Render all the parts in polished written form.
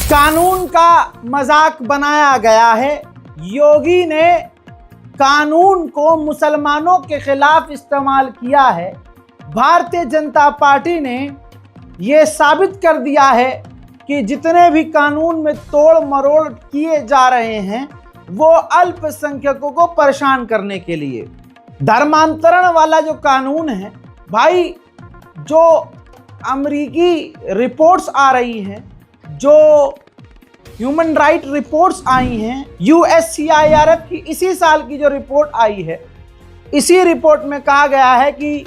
कानून का मजाक बनाया गया है। योगी ने कानून को मुसलमानों के खिलाफ इस्तेमाल किया है। भारतीय जनता पार्टी ने यह साबित कर दिया है कि जितने भी कानून में तोड़ मरोड़ किए जा रहे हैं वो अल्पसंख्यकों को परेशान करने के लिए। धर्मांतरण वाला जो कानून है भाई, जो अमेरिकी रिपोर्ट्स आ रही हैं, जो ह्यूमन राइट रिपोर्ट्स आई हैं, USCIRF की इसी साल की जो रिपोर्ट आई है, इसी रिपोर्ट में कहा गया है कि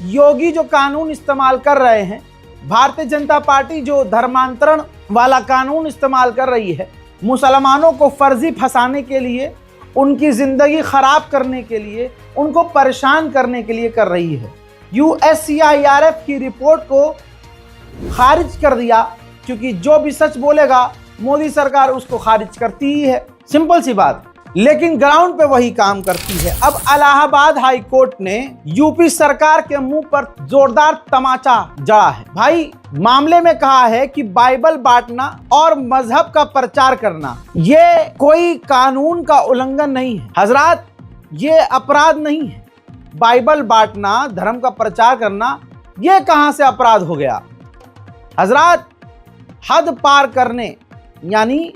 योगी जो कानून इस्तेमाल कर रहे हैं, भारतीय जनता पार्टी जो धर्मांतरण वाला कानून इस्तेमाल कर रही है, मुसलमानों को फर्जी फंसाने के लिए, उनकी ज़िंदगी ख़राब करने के लिए, उनको परेशान करने के लिए कर रही है। USCIRF की रिपोर्ट को खारिज कर दिया, क्योंकि जो भी सच बोलेगा मोदी सरकार उसको खारिज करती ही है, सिंपल सी बात। लेकिन ग्राउंड पे वही काम करती है। अब इलाहाबाद हाई कोर्ट ने यूपी सरकार के मुंह पर जोरदार तमाचा जड़ा है। भाई, मामले में कहा है कि बाइबल बांटना और मजहब का प्रचार करना ये कोई कानून का उल्लंघन नहीं है। हजरात, ये अपराध नहीं है। बाइबल बांटना, धर्म का प्रचार करना, ये कहां से अपराध हो गया? हजरात, हद पार करने, यानी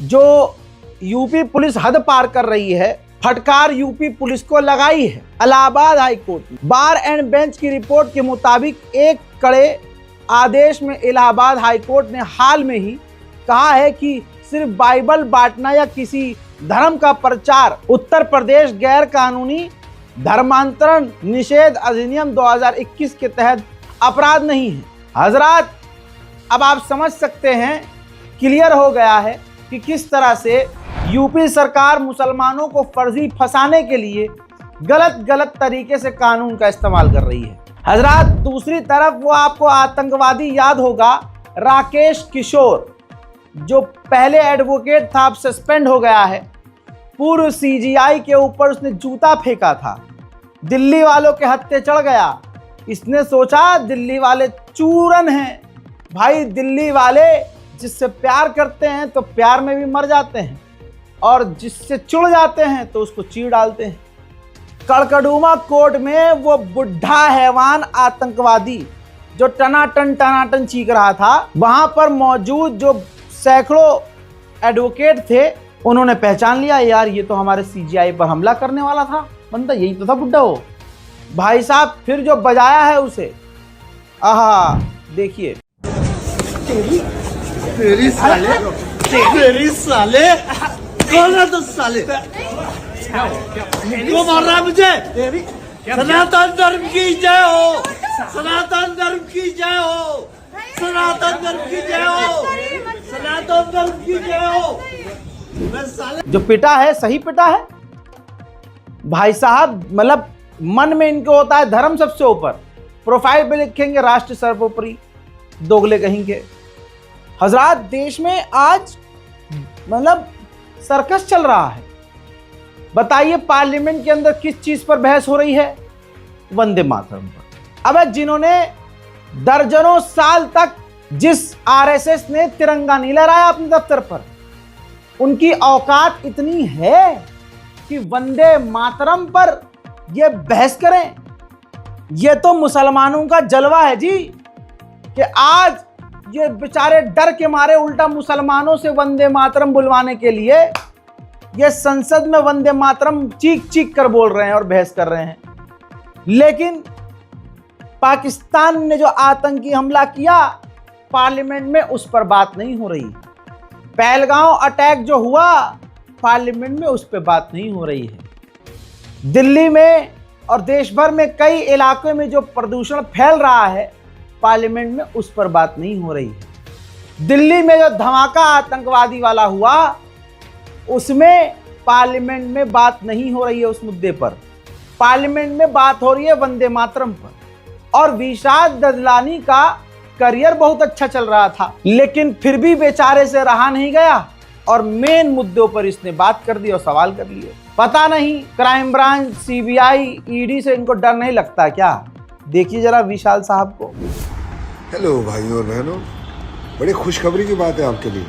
जो यूपी पुलिस हद पार कर रही है, फटकार यूपी पुलिस को लगाई है इलाहाबाद हाई कोर्ट में। बार एंड बेंच की रिपोर्ट के मुताबिक एक कड़े आदेश में इलाहाबाद हाई कोर्ट ने हाल में ही कहा है कि सिर्फ बाइबल बांटना या किसी धर्म का प्रचार उत्तर प्रदेश गैर कानूनी धर्मांतरण निषेध अधिनियम 2021 के तहत अपराध नहीं है। हजरात, अब आप समझ सकते हैं, क्लियर हो गया है कि किस तरह से यूपी सरकार मुसलमानों को फर्जी फंसाने के लिए गलत तरीके से कानून का इस्तेमाल कर रही है। हजरात, दूसरी तरफ वो आपको आतंकवादी याद होगा, राकेश किशोर, जो पहले एडवोकेट था, अब सस्पेंड हो गया है। पूर्व CGI के ऊपर उसने जूता फेंका था, दिल्ली वालों के हत्थे चढ़ गया। इसने सोचा दिल्ली वाले चूरन हैं। भाई, दिल्ली वाले जिससे प्यार करते हैं तो प्यार में भी मर जाते हैं, और जिससे चिढ़ जाते हैं तो उसको चीर डालते हैं। कड़कड़ूमा कोर्ट में वो बुढ़ा हैवान आतंकवादी जो टनाटन चीख रहा था, वहां पर मौजूद जो सैकड़ों एडवोकेट थे, उन्होंने पहचान लिया, यार ये तो हमारे CGI पर हमला करने वाला था बंदा, यही तो था बुढ़ा हो। भाई साहब, फिर जो बजाया है उसे, आहा, देखिए। तेरी साले कौन है तो साले को मार रहा है मुझे? सनातन धर्म की जय हो, सनातन धर्म की जय हो, सनातन धर्म की जय हो, सनातन धर्म की जय हो। जो पिटा है सही पिटा है भाई साहब। मतलब मन में इनके होता है धर्म सबसे ऊपर, प्रोफाइल पे लिखेंगे राष्ट्र सर्वोपरि, दोगले कहेंगे। हजरात, देश में आज मतलब सर्कस चल रहा है। बताइए, पार्लियामेंट के अंदर किस चीज पर बहस हो रही है? वंदे मातरम पर। अब जिन्होंने दर्जनों साल तक जिस RSS ने तिरंगा नहीं लहराया अपने दफ्तर पर, उनकी औकात इतनी है कि वंदे मातरम पर ये बहस करें। ये तो मुसलमानों का जलवा है जी, कि आज ये बेचारे डर के मारे उल्टा मुसलमानों से वंदे मातरम बुलवाने के लिए ये संसद में वंदे मातरम चीख कर बोल रहे हैं और बहस कर रहे हैं। लेकिन पाकिस्तान ने जो आतंकी हमला किया पार्लियामेंट में, उस पर बात नहीं हो रही। पहलगांव अटैक जो हुआ पार्लियामेंट में, उस पर बात नहीं हो रही है। दिल्ली में और देश भर में कई इलाकों में जो प्रदूषण फैल रहा है, पार्लियामेंट में उस पर बात नहीं हो रही है। दिल्ली में जो धमाका आतंकवादी वाला हुआ, उसमें पार्लियामेंट में बात नहीं हो रही है उस मुद्दे पर। पार्लियामेंट में बात हो रही है वंदे मातरम पर। और विशाल ददलानी का करियर बहुत अच्छा चल रहा था, लेकिन फिर भी बेचारे से रहा नहीं गया और मेन मुद्दों पर इसने बात कर दी और सवाल कर लिए। पता नहीं क्राइम ब्रांच, CBI, ED से इनको डर नहीं लगता क्या? देखिए जरा विशाल साहब को। हेलो भाइयों और बहनों, बड़ी खुशखबरी की बात है आपके लिए।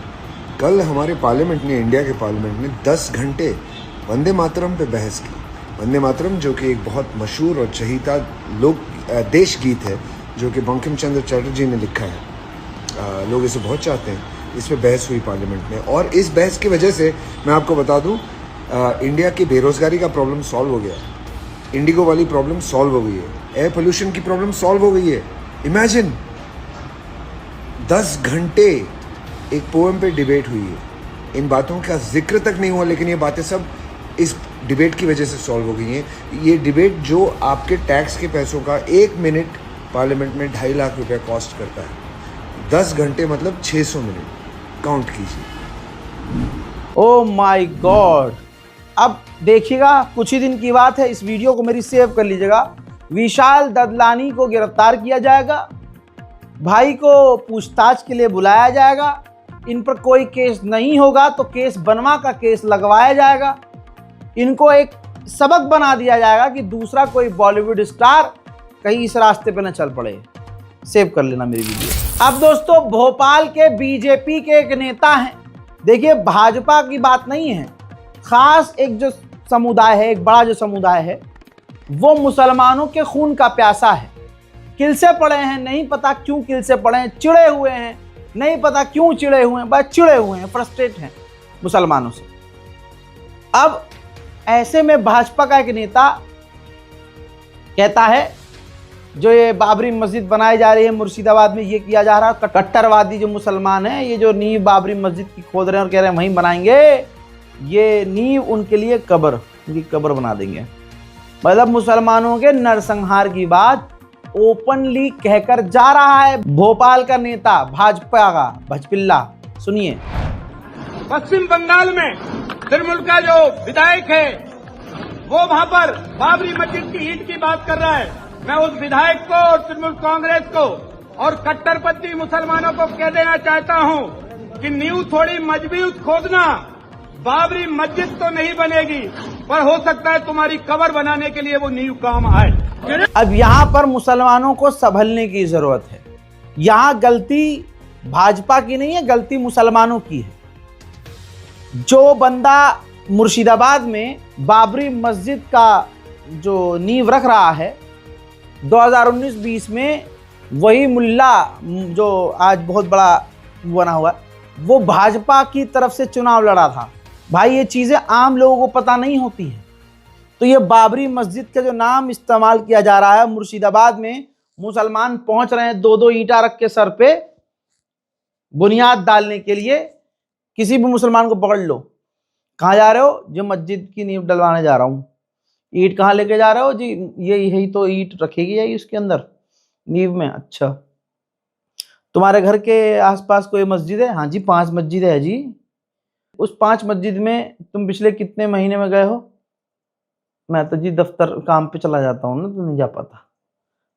कल हमारे पार्लियामेंट ने, इंडिया के पार्लियामेंट ने 10 घंटे वंदे मातरम पे बहस की। वंदे मातरम जो कि एक बहुत मशहूर और चहीता देश गीत है, जो कि बंकिम चंद्र चटर्जी ने लिखा है। लोग इसे बहुत चाहते हैं। इस पर बहस हुई पार्लियामेंट में, और इस बहस की वजह से मैं आपको बता दूं, इंडिया की बेरोजगारी का प्रॉब्लम सॉल्व हो गया, इंडिगो वाली प्रॉब्लम सॉल्व हो गई है, एयर पोल्यूशन की प्रॉब्लम सॉल्व हो गई है। इमेजिन 10 घंटे एक पोएम पे डिबेट हुई है। इन बातों का जिक्र तक नहीं हुआ, लेकिन ये बातें सब इस डिबेट की वजह से सॉल्व हो गई हैं। ये डिबेट जो आपके टैक्स के पैसों का 1 मिनट पार्लियामेंट में 2.5 लाख रुपया कॉस्ट करता है, 10 घंटे मतलब 600 मिनट, काउंट कीजिए। Oh my God. अब देखिएगा, कुछ ही दिन की बात है, इस वीडियो को मेरी सेव कर लीजिएगा। विशाल ददलानी को गिरफ्तार किया जाएगा, भाई को पूछताछ के लिए बुलाया जाएगा। इन पर कोई केस नहीं होगा तो केस बनवा का केस लगवाया जाएगा। इनको एक सबक बना दिया जाएगा कि दूसरा कोई बॉलीवुड स्टार कहीं इस रास्ते पे न चल पड़े। सेव कर लेना मेरी वीडियो। अब दोस्तों, भोपाल के बीजेपी के एक नेता हैं। देखिए, भाजपा की बात नहीं है, खास एक जो समुदाय है, एक बड़ा जो समुदाय है, वो मुसलमानों के खून का प्यासा है। किल से पड़े हैं, नहीं पता क्यों किल से पड़े हैं, चिड़े हुए हैं, नहीं पता क्यों चिड़े हुए हैं, बस चिड़े हुए हैं, फ्रस्ट्रेट हैं मुसलमानों से। अब ऐसे में भाजपा का एक नेता कहता है, जो ये बाबरी मस्जिद बनाई जा रही है मुर्शिदाबाद में, ये किया जा रहा है, कट्टरवादी जो मुसलमान हैं, ये जो नींव बाबरी मस्जिद की खोद रहे हैं और कह रहे हैं वहीं बनाएंगे, ये नींव उनके लिए उनकी कब्र बना देंगे। मतलब मुसलमानों के नरसंहार की बात ओपनली कहकर जा रहा है भोपाल का नेता, भाजपा का भजपिल्ला। सुनिए। पश्चिम बंगाल में तृणमूल का जो विधायक है वो वहां पर बाबरी मस्जिद की ईंट की बात कर रहा है। मैं उस विधायक को और तृणमूल कांग्रेस को और कट्टरपंथी मुसलमानों को कह देना चाहता हूं कि नींव थोड़ी मजबूत खोदना, बाबरी मस्जिद तो नहीं बनेगी, पर हो सकता है तुम्हारी कब्र बनाने के लिए वो नींव काम आए। अब यहाँ पर मुसलमानों को संभलने की जरूरत है। यहाँ गलती भाजपा की नहीं है, गलती मुसलमानों की है। जो बंदा मुर्शिदाबाद में बाबरी मस्जिद का जो नींव रख रहा है 2019-20 में, वही मुल्ला जो आज बहुत बड़ा बना हुआ, वो भाजपा की तरफ से चुनाव लड़ा था। भाई, ये चीज़ें आम लोगों को पता नहीं होती हैं। तो ये बाबरी मस्जिद का जो नाम इस्तेमाल किया जा रहा है, मुर्शिदाबाद में मुसलमान पहुंच रहे हैं 2-2 ईंटा रख के सर पे बुनियाद डालने के लिए। किसी भी मुसलमान को पकड़ लो, कहाँ जा रहे हो? जो मस्जिद की नींव डलवाने जा रहा हूँ। ईंट कहाँ लेके जा रहे हो जी? ये यही तो ईंट रखेगी यही उसके अंदर नींव में। अच्छा, तुम्हारे घर के आसपास कोई मस्जिद है? हाँ जी, 5 मस्जिद है जी। उस 5 मस्जिद में तुम पिछले कितने महीने में गए हो? मैं तो जी दफ्तर काम पे चला जाता हूँ ना, तो नहीं जा पाता,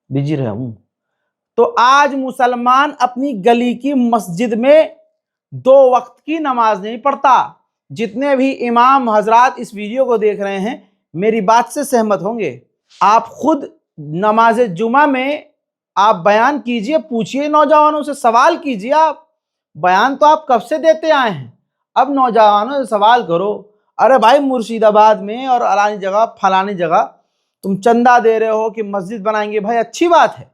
बिजी रहा हूँ। तो आज मुसलमान अपनी गली की मस्जिद में 2 वक्त की नमाज नहीं पढ़ता। जितने भी इमाम हजरात इस वीडियो को देख रहे हैं, मेरी बात से सहमत होंगे। आप खुद नमाज जुमा में आप बयान कीजिए, पूछिए नौजवानों से, सवाल कीजिए। आप बयान तो आप कब से देते आए हैं, अब नौजवानों से सवाल करो। अरे भाई, मुर्शिदाबाद में और अलानी जगह फलानी जगह तुम चंदा दे रहे हो कि मस्जिद बनाएंगे, भाई अच्छी बात है,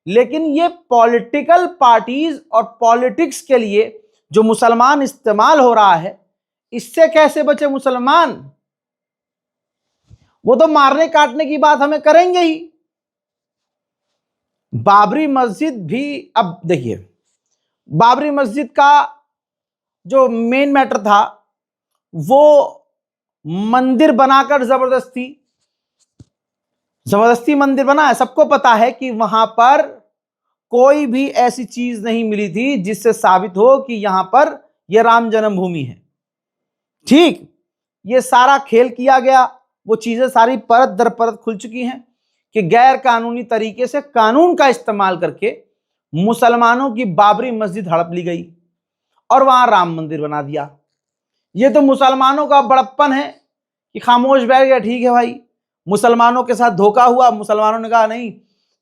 लेकिन ये पॉलिटिकल पार्टीज और पॉलिटिक्स के लिए जो मुसलमान इस्तेमाल हो रहा है, इससे कैसे बचे मुसलमान? वो तो मारने काटने की बात हमें करेंगे ही। बाबरी मस्जिद भी, अब देखिए, बाबरी मस्जिद का जो मेन मैटर था, वो मंदिर बनाकर जबरदस्ती मंदिर बना है। सबको पता है कि वहां पर कोई भी ऐसी चीज नहीं मिली थी जिससे साबित हो कि यहां पर यह राम जन्मभूमि है। ठीक, ये सारा खेल किया गया, वो चीजें सारी परत दर परत खुल चुकी हैं कि गैर कानूनी तरीके से कानून का इस्तेमाल करके मुसलमानों की बाबरी मस्जिद हड़प ली गई और वहां राम मंदिर बना दिया। ये तो मुसलमानों का बड़प्पन है कि खामोश बैठ गया। ठीक है भाई, मुसलमानों के साथ धोखा हुआ, मुसलमानों ने कहा नहीं,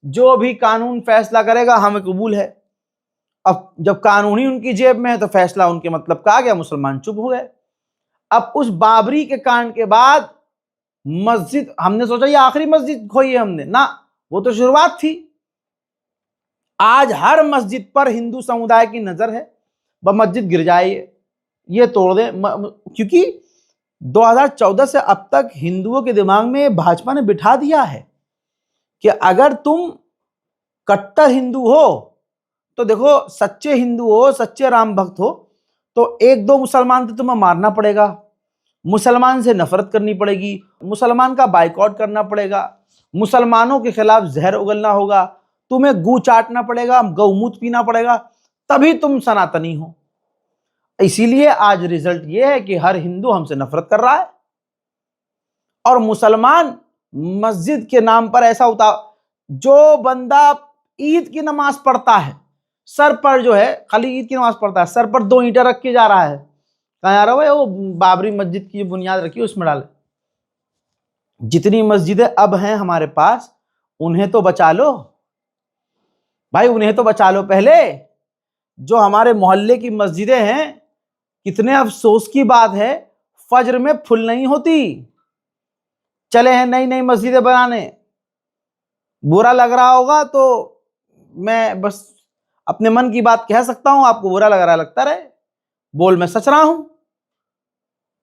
जो भी कानून फैसला करेगा हमें कबूल है। अब जब कानून ही उनकी जेब में है तो फैसला उनके मतलब का आ गया, मुसलमान चुप हो गए। अब उस बाबरी के कांड के बाद मस्जिद, हमने सोचा ये आखिरी मस्जिद खोई है हमने, ना, वो तो शुरुआत थी। आज हर मस्जिद पर हिंदू समुदाय की नजर है, वह मस्जिद गिर जाए, ये तोड़ दे, क्योंकि 2014 से अब तक हिंदुओं के दिमाग में भाजपा ने बिठा दिया है कि अगर तुम कट्टर हिंदू हो तो देखो, सच्चे हिंदू हो, सच्चे राम भक्त हो, तो एक दो मुसलमान तो तुम्हें मारना पड़ेगा, मुसलमान से नफरत करनी पड़ेगी, मुसलमान का बाइकआउट करना पड़ेगा, मुसलमानों के खिलाफ जहर उगलना होगा, तुम्हें गू चाटना पड़ेगा, गौमूत्र पीना पड़ेगा, तभी तुम सनातनी हो। इसीलिए आज रिजल्ट ये है कि हर हिंदू हमसे नफरत कर रहा है और मुसलमान मस्जिद के नाम पर ऐसा होता, जो बंदा ईद की नमाज पढ़ता है, सर पर जो है, खाली ईद की नमाज पढ़ता है, सर पर 2 ईंटें रख के जा रहा है, कहाँ जा रहा है वो बाबरी मस्जिद की बुनियाद रखी उसमें डाले। जितनी मस्जिदें अब हैं हमारे पास, उन्हें तो बचा लो भाई, उन्हें तो बचा लो पहले। जो हमारे मोहल्ले की मस्जिदें हैं, कितने अफसोस की बात है, फज्र में फुल नहीं होती। चले हैं नई नई मस्जिदें बनाने, बुरा लग रहा होगा तो मैं बस अपने मन की बात कह सकता हूं, आपको बुरा लग रहा लगता रहे, बोल मैं सच रहा हूं।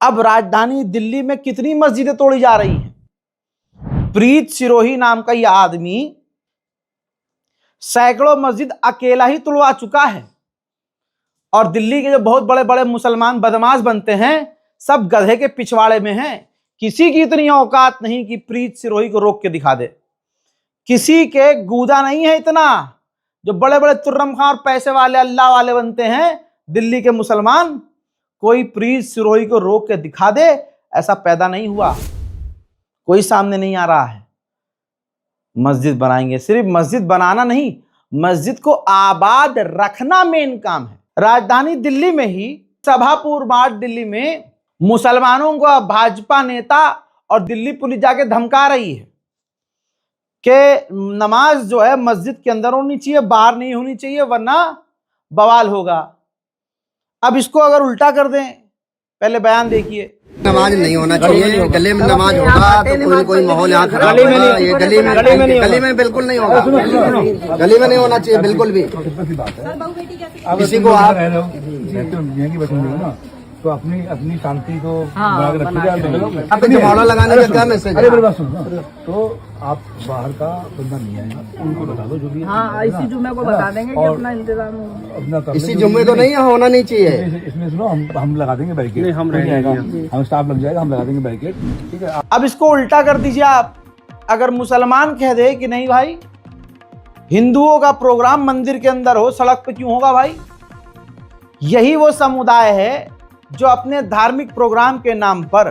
अब राजधानी दिल्ली में कितनी मस्जिदें तोड़ी जा रही हैं। प्रीत सिरोही नाम का यह आदमी सैकड़ों मस्जिद अकेला ही तुड़वा चुका है, और दिल्ली के जो बहुत बड़े बड़े मुसलमान बदमाश बनते हैं, सब गधे के पिछवाड़े में हैं। किसी की इतनी औकात नहीं कि प्रीत सिरोही को रोक के दिखा दे, किसी के गूदा नहीं है इतना। जो बड़े बड़े तुर्रम खां और पैसे वाले अल्लाह वाले बनते हैं दिल्ली के मुसलमान, कोई प्रीत सिरोही को रोक के दिखा दे, ऐसा पैदा नहीं हुआ, कोई सामने नहीं आ रहा है। मस्जिद बनाएंगे, सिर्फ मस्जिद बनाना नहीं, मस्जिद को आबाद रखना मेन काम है। राजधानी दिल्ली में ही सभापुर मार्ग दिल्ली में मुसलमानों को भाजपा नेता और दिल्ली पुलिस जाके धमका रही है कि नमाज जो है मस्जिद के अंदर होनी चाहिए, बाहर नहीं होनी चाहिए, वरना बवाल होगा। अब इसको अगर उल्टा कर दें, पहले बयान देखिए। नमाज नहीं होना चाहिए, गले में नमाज होगा तो कोई माहौल यहाँ खराब होगा। ये गली में बिल्कुल नहीं होगा, गली में नहीं होना चाहिए बिल्कुल भी। किसी को आप तो अपनी शांति को अपने जमाना लगाने का क्या मैसेज है? तो आप बाहर का बंदा नहीं आएगा, उनको बता दो जो भी। हाँ, इसी जुम्मे को बता देंगे कि अपना इंतजाम अपना कर इसी जुम्मे तो नहीं होना नहीं चाहिए। इसमें सुनो, हम लगा देंगे बैरिकेड, हम स्टाफ लग जाएगा, हम लगा देंगे बैरिकेड, ठीक है। अब इसको उल्टा कर दीजिए आप। अगर मुसलमान कह दे कि नहीं भाई, हिंदुओं का प्रोग्राम मंदिर के अंदर हो, सड़क पे क्यों होगा भाई? यही वो समुदाय है जो अपने धार्मिक प्रोग्राम के नाम पर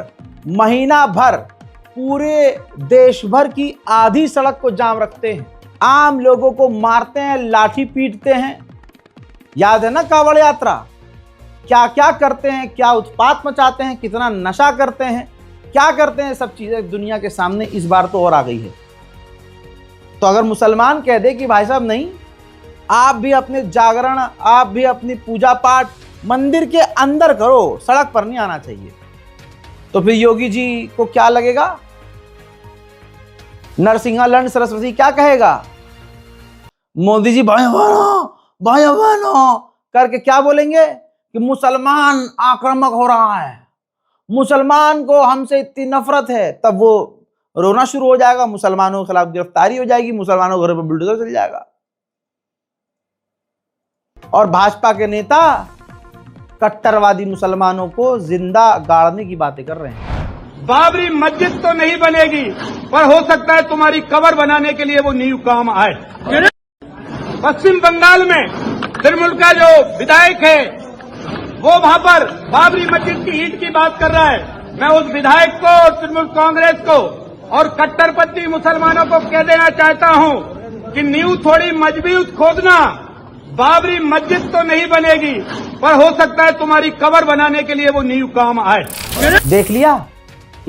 महीना भर पूरे देश भर की आधी सड़क को जाम रखते हैं, आम लोगों को मारते हैं, लाठी पीटते हैं। याद है ना कांवड़ यात्रा, क्या क्या करते हैं, क्या उत्पात मचाते हैं, कितना नशा करते हैं, क्या करते हैं, सब चीजें दुनिया के सामने इस बार तो और आ गई है। तो अगर मुसलमान कह दे कि भाई साहब नहीं, आप भी अपने जागरण, आप भी अपनी पूजा पाठ मंदिर के अंदर करो, सड़क पर नहीं आना चाहिए, तो फिर योगी जी को क्या लगेगा? नरसिंहा लंड सरस्वती क्या कहेगा? मोदी जी भाई बहनों करके क्या बोलेंगे कि मुसलमान आक्रामक हो रहा है, मुसलमान को हमसे इतनी नफरत है। तब वो रोना शुरू हो जाएगा, मुसलमानों के खिलाफ गिरफ्तारी हो जाएगी, मुसलमानों के घर पर बुलडोजर चल जाएगा। और भाजपा के नेता कट्टरवादी मुसलमानों को जिंदा गाड़ने की बातें कर रहे हैं। बाबरी मस्जिद तो नहीं बनेगी, पर हो सकता है तुम्हारी कबर बनाने के लिए वो नींव काम आए। पश्चिम बंगाल में तृणमूल का जो विधायक है वो वहां पर बाबरी मस्जिद की ईंट की बात कर रहा है। मैं उस विधायक को और तृणमूल कांग्रेस को और कट्टरपंथी मुसलमानों को कह देना चाहता हूं कि नींव थोड़ी मजबूत खोदना। बाबरी मस्जिद तो नहीं बनेगी, पर हो सकता है तुम्हारी कबर बनाने के लिए वो नींव काम आए। देख लिया,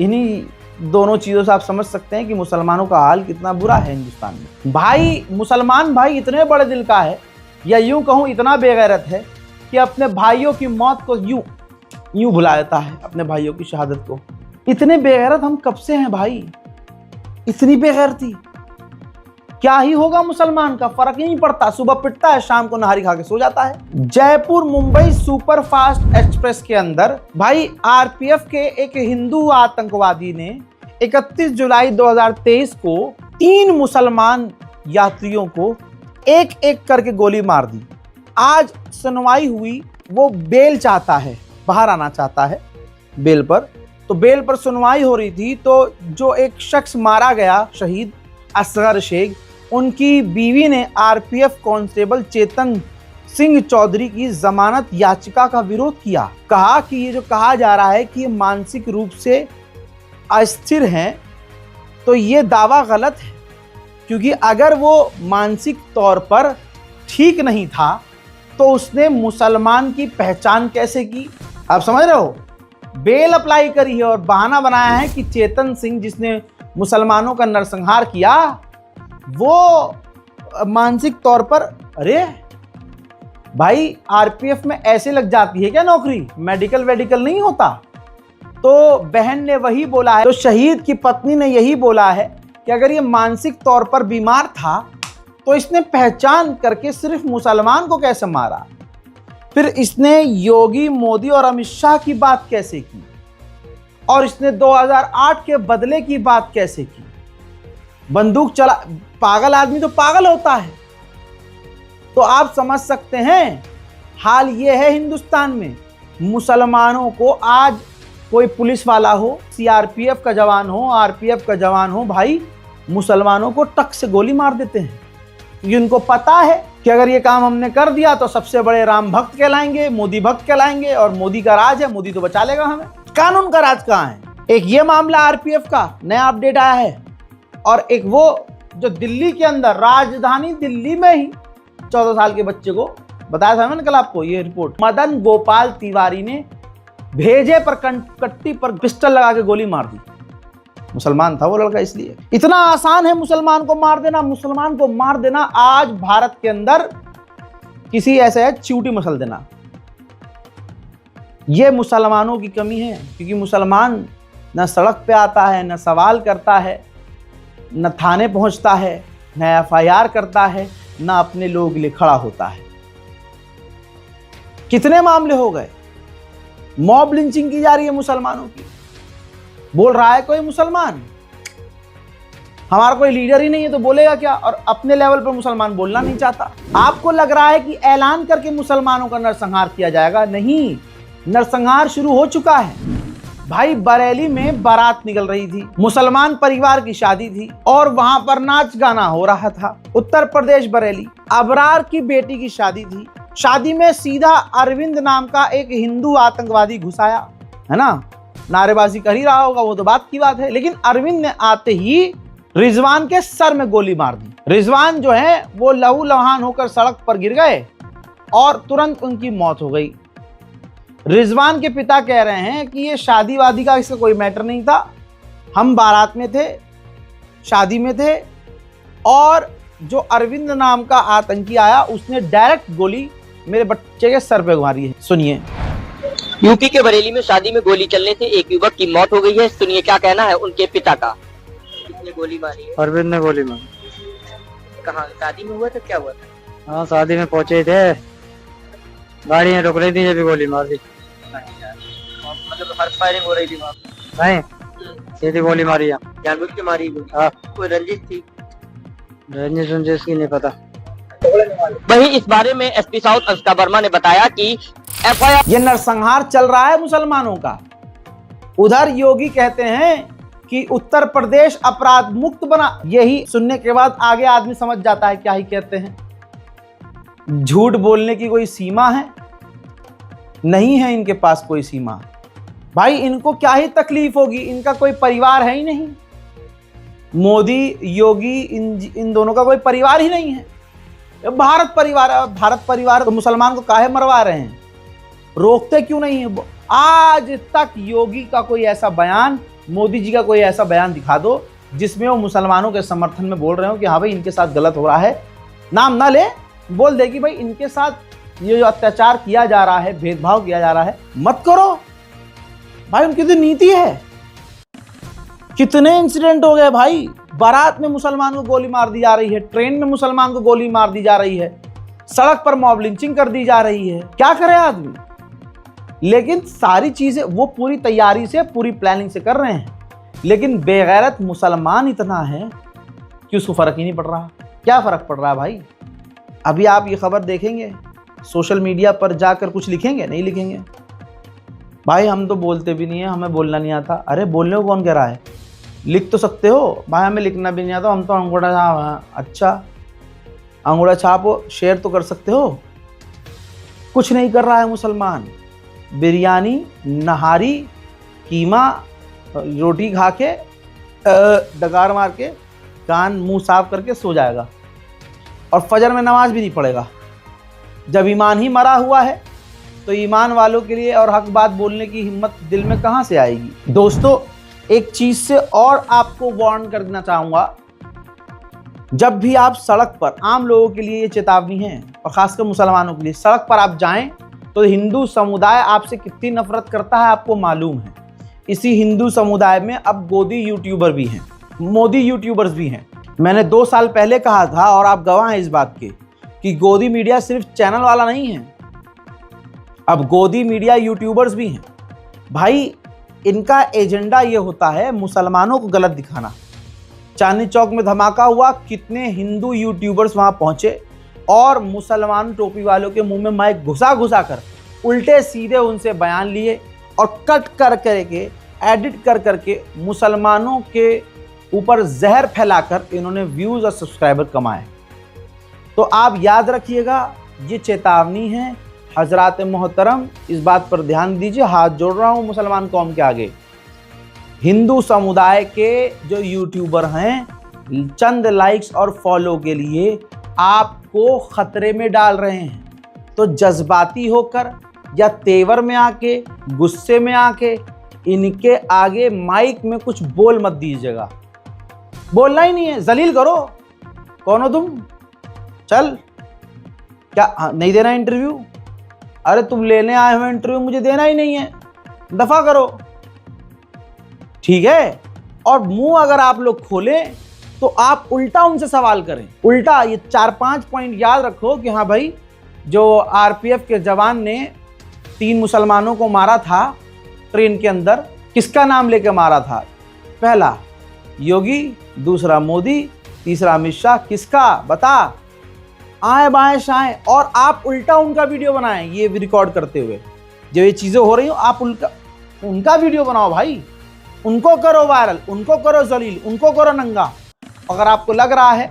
इन्हीं दोनों चीजों से आप समझ सकते हैं कि मुसलमानों का हाल कितना बुरा है हिंदुस्तान में। भाई मुसलमान भाई इतने बड़े दिल का है या यूं कहूं इतना बेगैरत है कि अपने भाइयों की मौत को यूं भुला देता है, अपने भाइयों की शहादत को। इतने बेगैरत हम कब से हैं भाई? इतनी बेगैरती क्या ही होगा मुसलमान का, फर्क ही नहीं पड़ता, सुबह पिटता है, शाम को नहारी खा के सो जाता है। जयपुर मुंबई सुपरफास्ट एक्सप्रेस के अंदर भाई आरपीएफ के एक हिंदू आतंकवादी ने 31 जुलाई 2023 को 3 मुसलमान यात्रियों को एक एक करके गोली मार दी। आज सुनवाई हुई, वो बेल चाहता है, बाहर आना चाहता है बेल पर। तो बेल पर सुनवाई हो रही थी, तो जो एक शख्स मारा गया शहीद असगर शेख, उनकी बीवी ने आरपीएफ कांस्टेबल चेतन सिंह चौधरी की जमानत याचिका का विरोध किया। कहा कि ये जो कहा जा रहा है कि ये मानसिक रूप से अस्थिर हैं, तो ये दावा गलत है, क्योंकि अगर वो मानसिक तौर पर ठीक नहीं था तो उसने मुसलमान की पहचान कैसे की? आप समझ रहे हो? बेल अप्लाई करी है और बहाना बनाया है कि चेतन सिंह जिसने मुसलमानों का नरसंहार किया वो मानसिक तौर पर। अरे भाई, आरपीएफ में ऐसे लग जाती है क्या नौकरी? मेडिकल वेडिकल नहीं होता? तो बहन ने वही बोला है, तो शहीद की पत्नी ने यही बोला है कि अगर ये मानसिक तौर पर बीमार था तो इसने पहचान करके सिर्फ मुसलमान को कैसे मारा? फिर इसने योगी, मोदी और अमित शाह की बात कैसे की? और इसने 2008 के बदले की बात कैसे की? बंदूक चला, पागल आदमी तो पागल होता है। तो आप समझ सकते हैं हाल ये है हिंदुस्तान में। मुसलमानों को आज कोई पुलिस वाला हो, सीआरपीएफ का जवान हो, आरपीएफ का जवान हो, भाई मुसलमानों को टक से गोली मार देते हैं, क्योंकि उनको पता है कि अगर ये काम हमने कर दिया तो सबसे बड़े राम भक्त कहलाएंगे, मोदी भक्त कहलाएंगे, और मोदी का राज है, मोदी तो बचा लेगा हमें। कानून का राज कहाँ है? एक ये मामला आरपीएफ का नया अपडेट आया है, और एक वो जो दिल्ली के अंदर, राजधानी दिल्ली में ही 14 साल के बच्चे को बताया था मैंने कल आपको ये रिपोर्ट, मदन गोपाल तिवारी ने भेजे पर कट्टी पर पिस्टल लगा के गोली मार दी। मुसलमान था वो लड़का, इसलिए इतना आसान है मुसलमान को मार देना। मुसलमान को मार देना आज भारत के अंदर किसी ऐसे है चींटी मसल देना। ये मुसलमानों की कमी है, क्योंकि मुसलमान न सड़क पे आता है, न सवाल करता है, न थाने पहुंचता है, न एफआईआर करता है, न अपने लोगों के लिए खड़ा होता है। कितने मामले हो गए, मॉब लिंचिंग की जा रही है मुसलमानों की। बोल रहा है कोई मुसलमान हमारा कोई लीडर ही नहीं है तो बोलेगा क्या? और अपने लेवल पर मुसलमान बोलना नहीं चाहता। आपको लग रहा है कि ऐलान करके मुसलमानों का नरसंहार किया जाएगा? नहीं, नरसंहार शुरू हो चुका है भाई। बरेली में बारात निकल रही थी, मुसलमान परिवार की शादी थी और वहां पर नाच गाना हो रहा था। उत्तर प्रदेश बरेली, अबरार की बेटी की शादी थी। शादी में सीधा अरविंद नाम का एक हिंदू आतंकवादी घुसाया, है ना? नारेबाजी कर ही रहा होगा, वो तो बात की बात है। लेकिन अरविंद ने आते ही रिजवान के सर में गोली मार दी। रिजवान जो है वो लहू लुहान होकर सड़क पर गिर गए और तुरंत उनकी मौत हो गई। रिजवान के पिता कह रहे हैं कि ये शादी वादी का इसका कोई मैटर नहीं था, हम बारात में थे, शादी में थे, और जो अरविंद नाम का आतंकी आया उसने डायरेक्ट गोली मेरे बच्चे के सर पे मारी है। सुनिए। यूपी के बरेली में शादी में गोली चलने से एक युवक की मौत हो गई है। सुनिए क्या कहना है उनके पिता का। किसने गोली मारी है? अरविंद ने गोली मारी। कहाँ, शादी में हुआ था? क्या हुआ था? हाँ, शादी में पहुंचे थे, गाड़ियाँ रुक रही थी, जब भी गोली मार दी। मतलब हर फायरिंग हो रही थी वहाँ? नहीं, सीधी गोली मारी है। जानबूझ के मारी गोली? हाँ। कोई रंजिश थी? रंजिश की नहीं पता। वहीं इस बारे में एसपी साउथ अनुष्का वर्मा ने बताया कि एफआईआर, ये नरसंहार चल रहा है मुसलमानों का। उधर योगी कहते हैं कि उत्तर प्रदेश अपराध मुक्त बना। यही सुनने के बाद आगे आदमी समझ जाता है क्या ही कहते हैं। झूठ बोलने की कोई सीमा है? नहीं है इनके पास कोई सीमा। भाई इनको क्या ही तकलीफ होगी, इनका कोई परिवार है ही नहीं। मोदी, योगी, इन दोनों का कोई परिवार ही नहीं है। भारत परिवार है। भारत परिवार तो मुसलमान को काहे मरवा रहे हैं, रोकते क्यों नहीं है? आज तक योगी का कोई ऐसा बयान, मोदी जी का कोई ऐसा बयान दिखा दो जिसमें वो मुसलमानों के समर्थन में बोल रहे हो कि हाँ भाई इनके साथ गलत हो रहा है। नाम ना ले, बोल दे कि भाई इनके साथ ये जो अत्याचार किया जा रहा है, भेदभाव किया जा रहा है, मत करो भाई। उनकी तो नीति है। कितने इंसिडेंट हो गए भाई, बारात में मुसलमान को गोली मार दी जा रही है, ट्रेन में मुसलमान को गोली मार दी जा रही है, सड़क पर मॉब लिंचिंग कर दी जा रही है। क्या करे आदमी? लेकिन सारी चीजें वो पूरी तैयारी से, पूरी प्लानिंग से कर रहे हैं। लेकिन बेगैरत मुसलमान इतना है कि उसको फर्क ही नहीं पड़ रहा। क्या फर्क पड़ रहा है भाई? अभी आप ये खबर देखेंगे, सोशल मीडिया पर जाकर कुछ लिखेंगे? नहीं लिखेंगे भाई। हम तो बोलते भी नहीं है, हमें बोलना नहीं आता। अरे बोलने को कौन कह रहा है? लिख तो सकते हो भाई, हमें लिखना भी नहीं आता, हम तो अंगूठा छाप हैं। अच्छा, अंगूठा छापो, शेयर तो कर सकते हो। कुछ नहीं कर रहा है मुसलमान। बिरयानी, नहारी, कीमा, रोटी खा के डकार मार के कान मुंह साफ करके सो जाएगा और फजर में नमाज भी नहीं पढ़ेगा। जब ईमान ही मरा हुआ है तो ईमान वालों के लिए और हक बात बोलने की हिम्मत दिल में कहां से आएगी? दोस्तों, एक चीज से और आपको वार्न कर देना चाहूंगा। जब भी आप सड़क पर, आम लोगों के लिए ये चेतावनी है और खासकर मुसलमानों के लिए, सड़क पर आप जाएं तो हिंदू समुदाय आपसे कितनी नफरत करता है आपको मालूम है। इसी हिंदू समुदाय में अब गोदी यूट्यूबर भी हैं, मोदी यूट्यूबर्स भी हैं। मैंने 2 साल पहले कहा था और आप गवाह हैं इस बात के कि गोदी मीडिया सिर्फ चैनल वाला नहीं है, अब गोदी मीडिया यूट्यूबर्स भी हैं। भाई, इनका एजेंडा ये होता है मुसलमानों को गलत दिखाना। चांदनी चौक में धमाका हुआ, कितने हिंदू यूट्यूबर्स वहां पहुंचे और मुसलमान टोपी वालों के मुंह में माइक घुसा घुसा कर उल्टे सीधे उनसे बयान लिए और कट कर करके, एडिट कर करके मुसलमानों के ऊपर जहर फैलाकर इन्होंने व्यूज और सब्सक्राइबर कमाए। तो आप याद रखिएगा, ये चेतावनी है। हजरात मोहतरम, इस बात पर ध्यान दीजिए। हाथ जोड़ रहा हूँ मुसलमान कौम के आगे। हिंदू समुदाय के जो यूट्यूबर हैं, चंद लाइक्स और फॉलो के लिए आपको खतरे में डाल रहे हैं। तो जज्बाती होकर या तेवर में आके, गुस्से में आके इनके आगे माइक में कुछ बोल मत दीजिएगा। बोलना ही नहीं है, जलील करो। कौन हो तुम? चल, क्या नहीं देना इंटरव्यू? अरे तुम लेने आए हो इंटरव्यू, मुझे देना ही नहीं है, दफा करो। ठीक है? और मुंह अगर आप लोग खोलें तो आप उल्टा उनसे सवाल करें। उल्टा ये 4-5 पॉइंट याद रखो कि हाँ भाई, जो आरपीएफ के जवान ने 3 मुसलमानों को मारा था ट्रेन के अंदर, किसका नाम लेके मारा था? पहला योगी, दूसरा मोदी, तीसरा अमित शाह। किसका? बता। आए बाएं शाएं, और आप उल्टा उनका वीडियो बनाएं ये रिकॉर्ड करते हुए। जब ये चीज़ें हो रही हो आप उनका वीडियो बनाओ भाई, उनको करो वायरल, उनको करो जलील, उनको करो नंगा। अगर आपको लग रहा है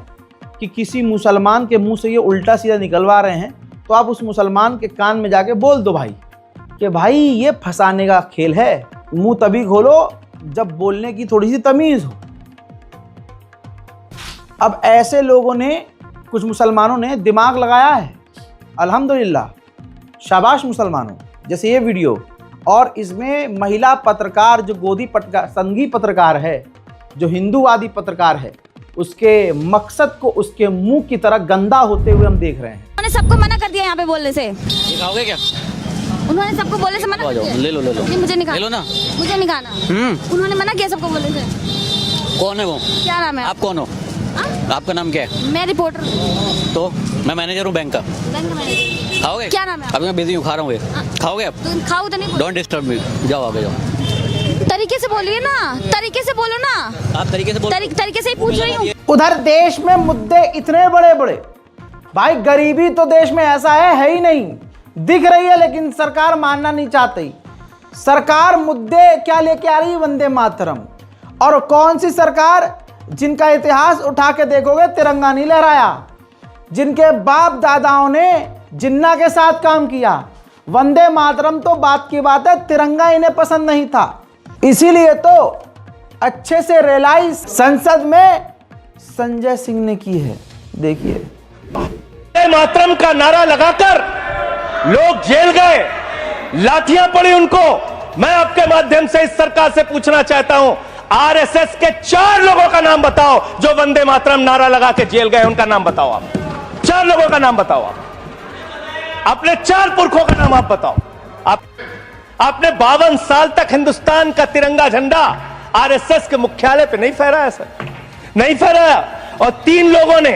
कि किसी मुसलमान के मुंह से ये उल्टा सीधा निकलवा रहे हैं तो आप उस मुसलमान के कान में जाके बोल दो भाई कि भाई ये फंसाने का खेल है। मुंह तभी खोलो जब बोलने की थोड़ी सी तमीज़ हो। अब ऐसे लोगों ने, कुछ मुसलमानों ने दिमाग लगाया है, अल्हम्दुलिल्लाह, शाबाश मुसलमानों। जैसे ये वीडियो, और इसमें महिला पत्रकार, जो गोदी पत्रकार, संघी पत्रकार है, जो हिंदूवादी पत्रकार है, उसके मकसद को उसके मुंह की तरह गंदा होते हुए हम देख रहे हैं। उन्होंने सबको मना कर दिया यहाँ पे बोलने से। खाओगे क्या? उन्होंने सबको बोलने से मना कर दिया। ले लो नहीं, मुझे नहीं खाना। ले लो ना, मुझे नहीं खाना। उन्होंने मना किया सबको बोलने से। कौन है वो? क्या नाम है? आप कौन हो? आपका नाम क्या है? मैं रिपोर्टर। तो मैं मैनेजर हूँ बैंक का। बैंक का मैनेजर। खाओगे? क्या नाम है? अभी मैं बिजी हूँ, खा रहा हूँ। खाओगे आप? तो खाओ तो नहीं। डोंट डिस्टर्ब मी, जाओ आगे जाओ। तरीके से बोलिए ना, तरीके से बोलो ना। आप तरीके से बोलो। तरीके से ही पूछ रही हूँ। उधर देश में मुद्दे इतने बड़े बड़े, भाई गरीबी तो देश में ऐसा है ही नहीं, दिख रही है, लेकिन सरकार मानना नहीं चाहती। सरकार मुद्दे क्या लेके आ रही है? वंदे मातरम। और कौन सी सरकार? जिनका इतिहास उठा के देखोगे तिरंगा नहीं लहराया, जिनके बाप दादाओं ने जिन्ना के साथ काम किया। वंदे मातरम तो बात की बात है, तिरंगा इन्हें पसंद नहीं था। इसीलिए तो अच्छे से रियलाइज संसद में संजय सिंह ने की है। देखिए, वंदे मातरम का नारा लगाकर लोग जेल गए, लाठियां पड़ी उनको। मैं आपके माध्यम से इस सरकार से पूछना चाहता हूं, आरएसएस के 4 लोगों का नाम बताओ जो वंदे मातरम नारा लगा के जेल गए, उनका नाम बताओ आप। 4 लोगों का नाम बताओ। आप अपने 4 पुरखों का नाम आप बताओ। आपने 52 साल तक हिंदुस्तान का तिरंगा झंडा आरएसएस के मुख्यालय पे नहीं फहराया सर, नहीं फहराया। और 3 लोगों ने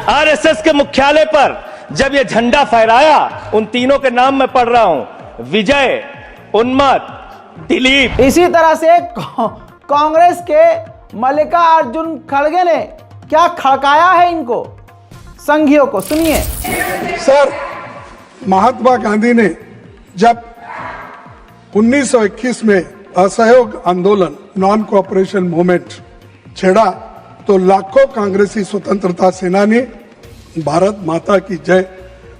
आरएसएस के मुख्यालय पर जब ये झंडा फहराया, उन तीनों के नाम मैं पढ़ रहा हूं, विजय, उन्मत, दिलीप। इसी तरह से कांग्रेस के मल्लिकार्जुन खड़गे ने क्या खड़काया है इनको संघियों को, सुनिए। सर, महात्मा गांधी ने जब 1921 में असहयोग आंदोलन, नॉन कोऑपरेशन मूवमेंट छेड़ा तो लाखों कांग्रेसी स्वतंत्रता सेनानी भारत माता की जय,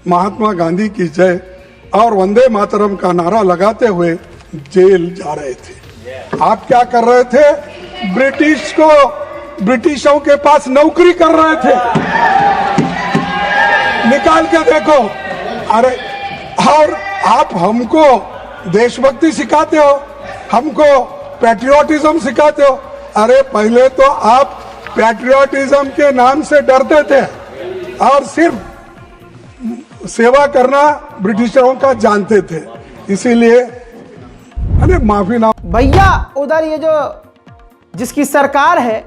महात्मा गांधी की जय और वंदे मातरम का नारा लगाते हुए जेल जा रहे थे। आप क्या कर रहे थे? ब्रिटिशों के पास नौकरी कर रहे थे। निकाल के देखो। अरे, और आप हमको देशभक्ति सिखाते हो, हमको पैट्रियोटिज्म सिखाते हो। अरे, पहले तो आप पैट्रियोटिज्म के नाम से डरते थे और सिर्फ सेवा करना ब्रिटिशरों का जानते थे, इसीलिए अरे माफी ना। भैया उधर ये जो जिसकी सरकार है,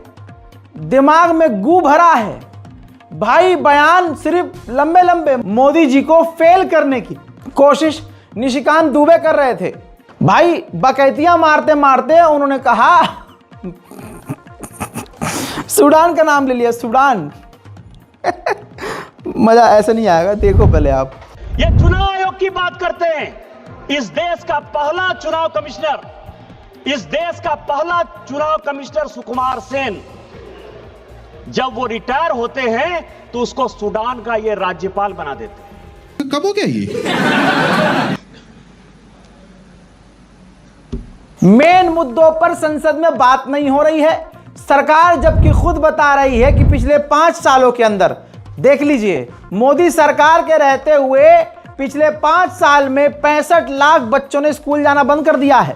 दिमाग में गू भरा है भाई। बयान सिर्फ लंबे लंबे मोदी जी को फेल करने की कोशिश निशिकांत दुबे कर रहे थे भाई। बकैतियां मारते मारते उन्होंने कहा, सूडान का नाम ले लिया, सूडान। मजा ऐसे नहीं आएगा, देखो पहले आप। ये चुनाव आयोग की बात करते हैं। इस देश का पहला चुनाव कमिश्नर, इस देश का पहला चुनाव कमिश्नर सुकुमार सेन, जब वो रिटायर होते हैं तो उसको सूडान का ये राज्यपाल बना देते हैं। कब हो गया ये? मेन मुद्दों पर संसद में बात नहीं हो रही है। सरकार जबकि खुद बता रही है कि पिछले 5 सालों के अंदर, देख लीजिए, मोदी सरकार के रहते हुए पिछले 5 साल में 65 लाख बच्चों ने स्कूल जाना बंद कर दिया है।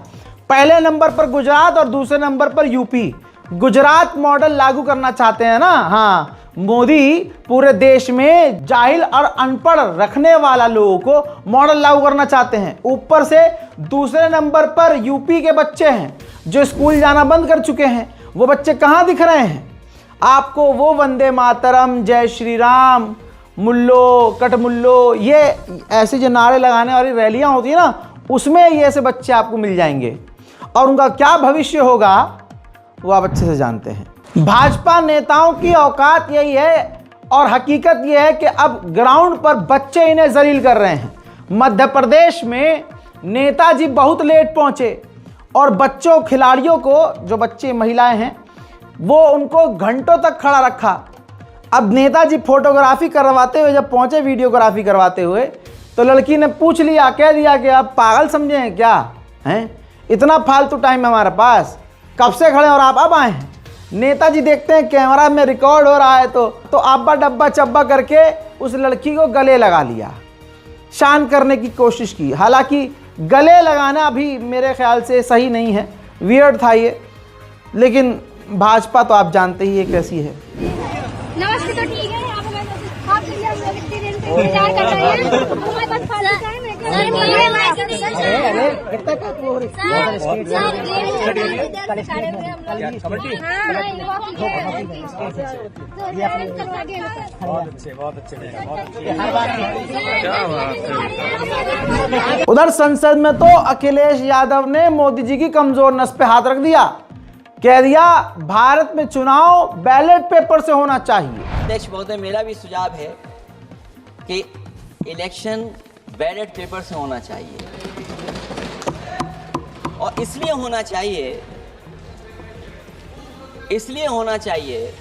पहले नंबर पर गुजरात और दूसरे नंबर पर यूपी। गुजरात मॉडल लागू करना चाहते हैं ना। हाँ, मोदी पूरे देश में जाहिल और अनपढ़ रखने वाला लोगों को मॉडल लागू करना चाहते हैं। ऊपर से दूसरे नंबर पर यूपी के बच्चे हैं जो स्कूल जाना बंद कर चुके हैं। वो बच्चे कहाँ दिख रहे हैं आपको? वो वंदे मातरम, जय श्री राम, मुल्लो कटमुल्लो, ये ऐसे जो नारे लगाने वाली रैलियां होती है ना, उसमें ये ऐसे बच्चे आपको मिल जाएंगे। और उनका क्या भविष्य होगा वो आप अच्छे से जानते हैं। भाजपा नेताओं की औकात यही है और हकीकत यह है कि अब ग्राउंड पर बच्चे इन्हें जलील कर रहे हैं। मध्य प्रदेश में नेताजी बहुत लेट पहुंचे और बच्चों, खिलाड़ियों को, जो बच्चे महिलाएं हैं, वो उनको घंटों तक खड़ा रखा। अब नेताजी फोटोग्राफी करवाते हुए जब पहुंचे, वीडियोग्राफी करवाते हुए, तो लड़की ने पूछ लिया, कह दिया कि आप पागल समझे हैं क्या? हैं, इतना फालतू टाइम है हमारे पास, कब से खड़े और आप अब आए हैं? नेताजी देखते हैं कैमरा में रिकॉर्ड हो रहा है तो अब्बा डब्बा चब्बा करके उस लड़की को गले लगा लिया, शांत करने की कोशिश की। हालांकि गले लगाना भी मेरे ख्याल से सही नहीं है, वियर्ड था ये, लेकिन भाजपा तो आप जानते ही ये कैसी है। नमस्ते, तो ठीक है, आप इंतजार कर रहे हैं, हमारे पास फालतू टाइम है। उधर संसद में तो अखिलेश यादव ने मोदी जी की कमजोर नस पे हाथ रख दिया, कह दिया भारत में चुनाव बैलेट पेपर से होना चाहिए। अध्यक्ष महोदय, मेरा भी सुझाव है कि इलेक्शन बैलेट पेपर से होना चाहिए, और इसलिए होना चाहिए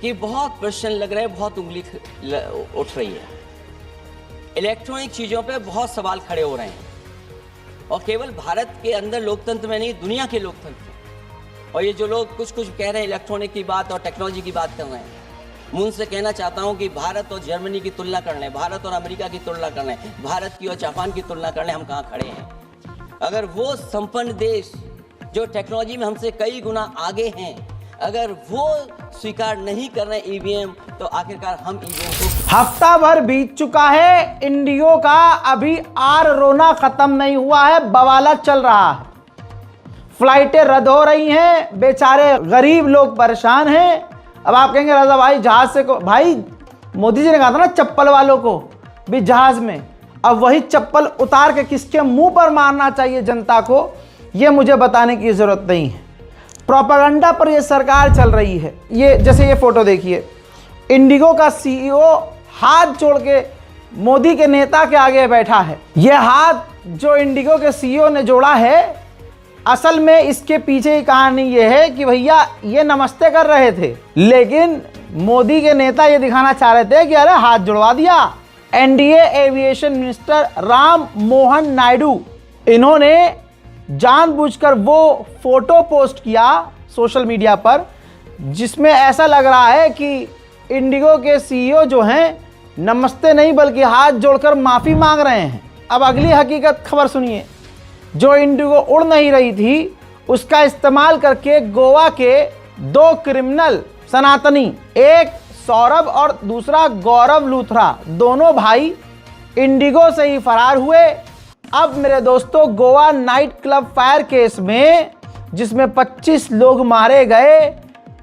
कि बहुत प्रश्न लग रहे हैं, बहुत उंगली उठ रही है, इलेक्ट्रॉनिक चीजों पे बहुत सवाल खड़े हो रहे हैं, और केवल भारत के अंदर लोकतंत्र में नहीं, दुनिया के लोकतंत्र। और ये जो लोग कुछ कह रहे हैं इलेक्ट्रॉनिक की बात और टेक्नोलॉजी की बात कर रहे हैं, मैं उनसे कहना चाहता हूं कि भारत और जर्मनी की तुलना कर लें, भारत और अमेरिका की तुलना कर लें, भारत की और जापान की तुलना कर लें, हम कहाँ खड़े हैं। अगर वो संपन्न देश जो टेक्नोलॉजी में हमसे कई गुना आगे हैं, अगर वो स्वीकार नहीं कर रहे ईवीएम, तो आखिरकार हम ईवीएम को हफ्ता भर बीत चुका है, इंडिगो का अभी आर रोना खत्म नहीं हुआ है, बवाला चल रहा है। फ्लाइटें रद्द हो रही हैं, बेचारे गरीब लोग परेशान हैं। अब आप कहेंगे रजा भाई जहाज से को, भाई मोदी जी ने कहा था ना चप्पल वालों को भी जहाज में, अब वही चप्पल उतार के किसके मुंह पर मारना चाहिए जनता को, ये मुझे बताने की जरूरत नहीं है। प्रोपेगेंडा पर ये सरकार चल रही है। ये जैसे ये फोटो देखिए, इंडिगो का सीईओ हाथ जोड़ के मोदी के नेता के आगे बैठा है। ये हाथ जो इंडिगो के सीईओ ने जोड़ा है, असल में इसके पीछे की कहानी ये है कि भैया ये नमस्ते कर रहे थे, लेकिन मोदी के नेता ये दिखाना चाह रहे थे कि अरे हाथ जुड़वा दिया। NDA aviation minister Ram Mohan Naidu, इन्होंने जानबूझकर वो फोटो पोस्ट किया सोशल मीडिया पर जिसमें ऐसा लग रहा है कि इंडिगो के सीईओ जो हैं नमस्ते नहीं बल्कि हाथ जोड़कर माफ़ी मांग रहे हैं। अब अगली हकीकत खबर सुनिए। जो इंडिगो उड़ नहीं रही थी उसका इस्तेमाल करके गोवा के 2 क्रिमिनल सनातनी, एक सौरभ और दूसरा गौरव लूथरा, दोनों भाई इंडिगो से ही फरार हुए। अब मेरे दोस्तों, Goa night club fire case में जिसमें 25 लोग मारे गए,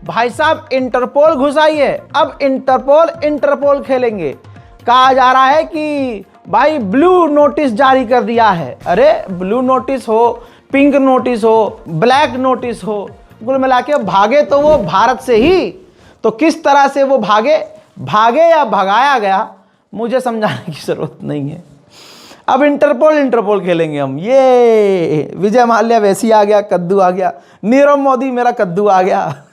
भाई साहब इंटरपोल घुस आई है। अब इंटरपोल खेलेंगे। कहा जा रहा है कि भाई ब्लू नोटिस जारी कर दिया है। अरे ब्लू नोटिस हो, पिंक नोटिस हो, ब्लैक नोटिस हो, कुल मिला के भागे तो वो भारत से ही, तो किस तरह से वो भागे या भगाया गया मुझे समझाने की जरूरत नहीं है। अब इंटरपोल खेलेंगे हम। ये विजय माल्या वैसी आ गया, कद्दू आ गया, नीरव मोदी मेरा कद्दू आ गया,